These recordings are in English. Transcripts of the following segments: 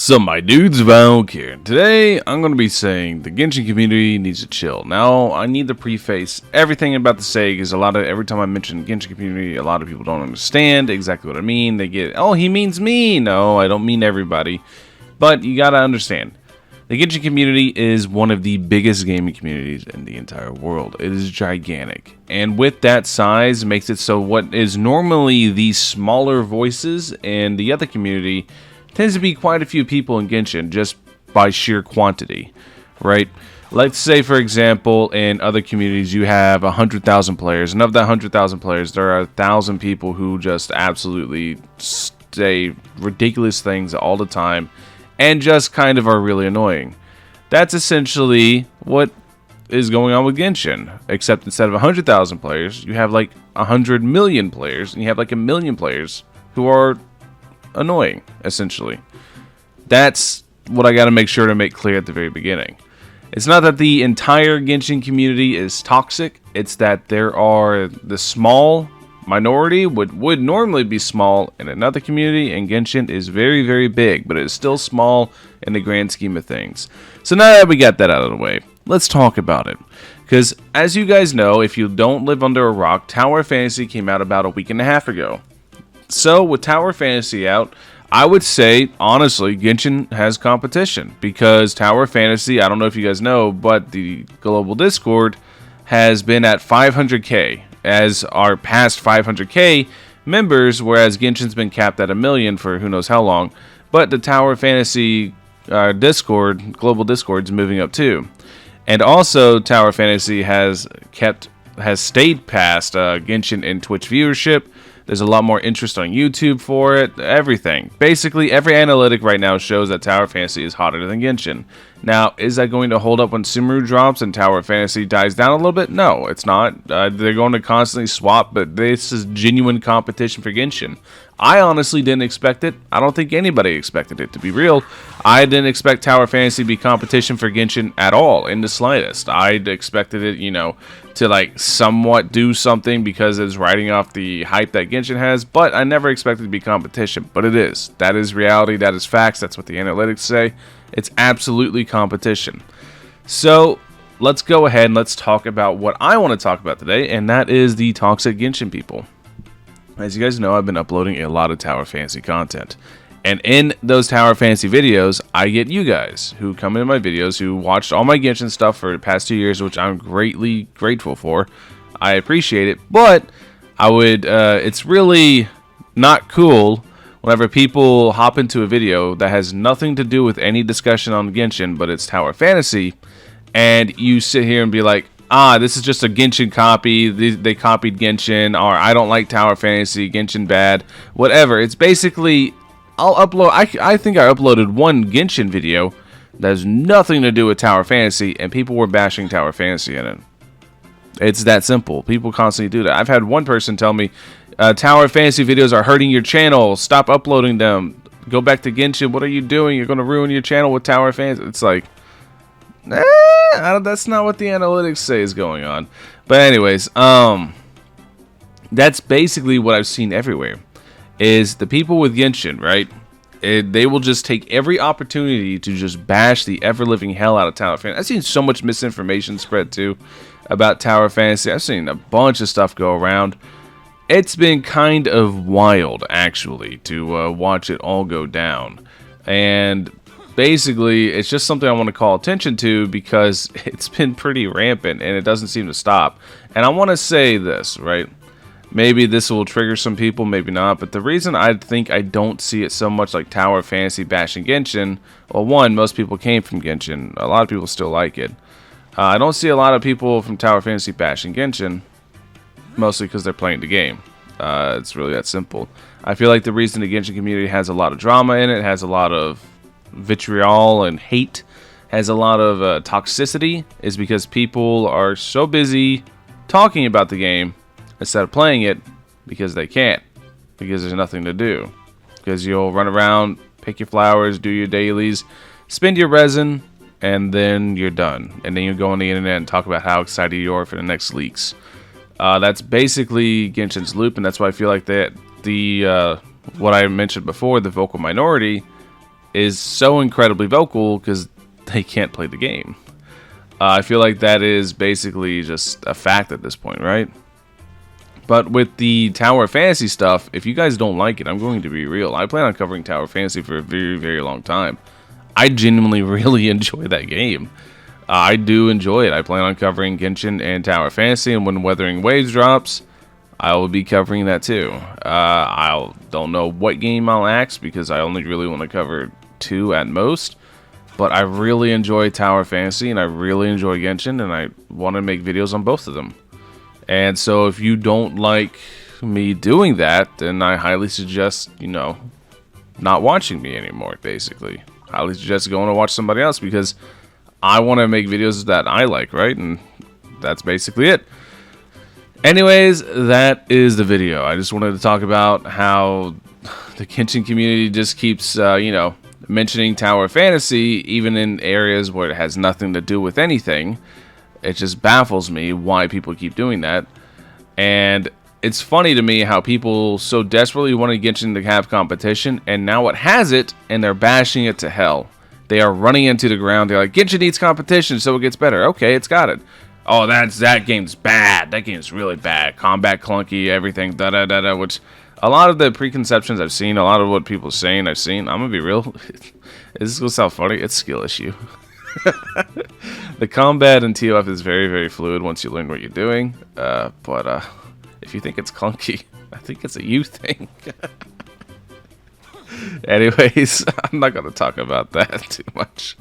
What's up, my dudes? Valkyrja. Today, I'm going to be saying the Genshin community needs to chill. Now, I need to preface everything I'm about to say because every time I mention Genshin community, a lot of people don't understand exactly what I mean. They get, oh, he means me. No, I don't mean everybody. But you got to understand, the Genshin community is one of the biggest gaming communities in the entire world. It is gigantic. And with that size, makes it so what is normally the smaller voices in the other community tends to be quite a few people in Genshin just by sheer quantity, right? Let's say, for example, in other communities you have 100,000 players, and of that 100,000 players, there are 1,000 people who just absolutely say ridiculous things all the time and just kind of are really annoying. That's essentially what is going on with Genshin, except instead of 100,000 players, you have like 100 million players, and you have like 1 million players who are annoying, essentially. That's what I got to make sure to make clear at the very beginning. It's not that the entire Genshin community is toxic, it's that there are the small minority would normally be small in another community, and Genshin is very, very big, but it is still small in the grand scheme of things. So now that we got that out of the way, let's talk about it. Because as you guys know, if you don't live under a rock, Tower Fantasy came out about a week and a half ago. So, with Tower Fantasy out, I would say, honestly, Genshin has competition. Because Tower Fantasy, I don't know if you guys know, but the global Discord has been at 500k as our past 500k members, whereas Genshin's been capped at 1 million for who knows how long. But the Tower Fantasy Discord, global Discord, is moving up too. And also, Tower Fantasy has stayed past Genshin in Twitch viewership. There's a lot more interest on YouTube for it, everything. Basically, every analytic right now shows that Tower Fantasy is hotter than Genshin. Now, is that going to hold up when Sumeru drops and Tower Fantasy dies down a little bit? No, it's not. They're going to constantly swap, but this is genuine competition for Genshin. I honestly didn't expect it. I don't think anybody expected it, to be real. I didn't expect Tower Fantasy to be competition for Genshin at all, in the slightest. I'd expected it, to like somewhat do something because it's riding off the hype that Genshin has, but I never expected it to be competition. But it is. That is reality. That is facts. That's what the analytics say. It's absolutely competition. So let's go ahead and let's talk about what I want to talk about today, and that is the toxic Genshin people. As you guys know, I've been uploading a lot of Tower Fantasy content. And in those Tower Fantasy videos, I get you guys who come into my videos, who watched all my Genshin stuff for the past 2 years, which I'm greatly grateful for. I appreciate it, but it's really not cool whenever people hop into a video that has nothing to do with any discussion on Genshin, but it's Tower Fantasy, and you sit here and be like, this is just a Genshin copy, they copied Genshin, or I don't like Tower Fantasy, Genshin bad, whatever. It's basically, I think I uploaded one Genshin video that has nothing to do with Tower Fantasy, and people were bashing Tower Fantasy in it. It's that simple. People constantly do that. I've had one person tell me, Tower Fantasy videos are hurting your channel, stop uploading them, go back to Genshin, what are you doing, you're going to ruin your channel with Tower Fantasy. It's like, that's not what the analytics say is going on. But anyways, that's basically what I've seen everywhere. Is the people with Genshin, right? They will just take every opportunity to just bash the ever-living hell out of Tower Fantasy. I've seen so much misinformation spread too about Tower Fantasy. I've seen a bunch of stuff go around. It's been kind of wild, actually, to watch it all go down. And basically, it's just something I want to call attention to because it's been pretty rampant and it doesn't seem to stop. And I want to say this, right? Maybe this will trigger some people, maybe not. But the reason I think I don't see it so much like Tower Fantasy bashing Genshin, well, one, most people came from Genshin. A lot of people still like it. I don't see a lot of people from Tower Fantasy bashing Genshin, mostly because they're playing the game. It's really that simple. I feel like the reason the Genshin community has a lot of drama in it, has a lot of vitriol and hate, has a lot of toxicity, is because people are so busy talking about the game instead of playing it because they can't, because there's nothing to do, because you'll run around, pick your flowers, do your dailies, spend your resin, and then you're done, and then you go on the internet and talk about how excited you are for the next leaks. That's basically Genshin's loop, and that's why I feel like that what I mentioned before, the vocal minority, is so incredibly vocal because they can't play the game. I feel like that is basically just a fact at this point, right? But with the Tower Fantasy stuff, if you guys don't like it, I'm going to be real. I plan on covering Tower Fantasy for a very, very long time. I genuinely really enjoy that game. I do enjoy it. I plan on covering Genshin and Tower Fantasy, and when Wuthering Waves drops, I will be covering that too. I don't know what game I'll axe because I only really want to cover 2 at most. But I really enjoy Tower Fantasy, and I really enjoy Genshin, and I want to make videos on both of them. And so if you don't like me doing that, then I highly suggest, you know, not watching me anymore, basically. Highly suggest going to watch somebody else, because I want to make videos that I like, right? And that's basically it. Anyways, that is the video. I just wanted to talk about how the Genshin community just keeps, you know, mentioning Tower Fantasy, even in areas where it has nothing to do with anything. It just baffles me why people keep doing that. And it's funny to me how people so desperately want to Genshin to have competition, and now it has it, and they're bashing it to hell. They are running into the ground. They're like, Genshin needs competition so it gets better. Okay, it's got it. Oh, that game's bad. That game's really bad. Combat clunky, everything, da-da-da-da, which a lot of the preconceptions I've seen, a lot of what people are saying I've seen, I'm going to be real. This is going to sound funny. It's a skill issue. The combat in TOF is very, very fluid once you learn what you're doing. But if you think it's clunky, I think it's a you thing. Anyways, I'm not going to talk about that too much.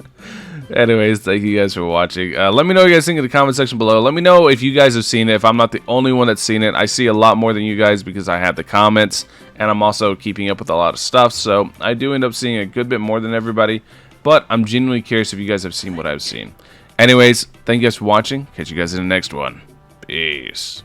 Anyways, thank you guys for watching. Let me know what you guys think in the comment section below. Let me know if you guys have seen it, if I'm not the only one that's seen it. I see a lot more than you guys because I have the comments, and I'm also keeping up with a lot of stuff, so I do end up seeing a good bit more than everybody, but I'm genuinely curious if you guys have seen what I've seen. Anyways, thank you guys for watching. Catch you guys in the next one. Peace.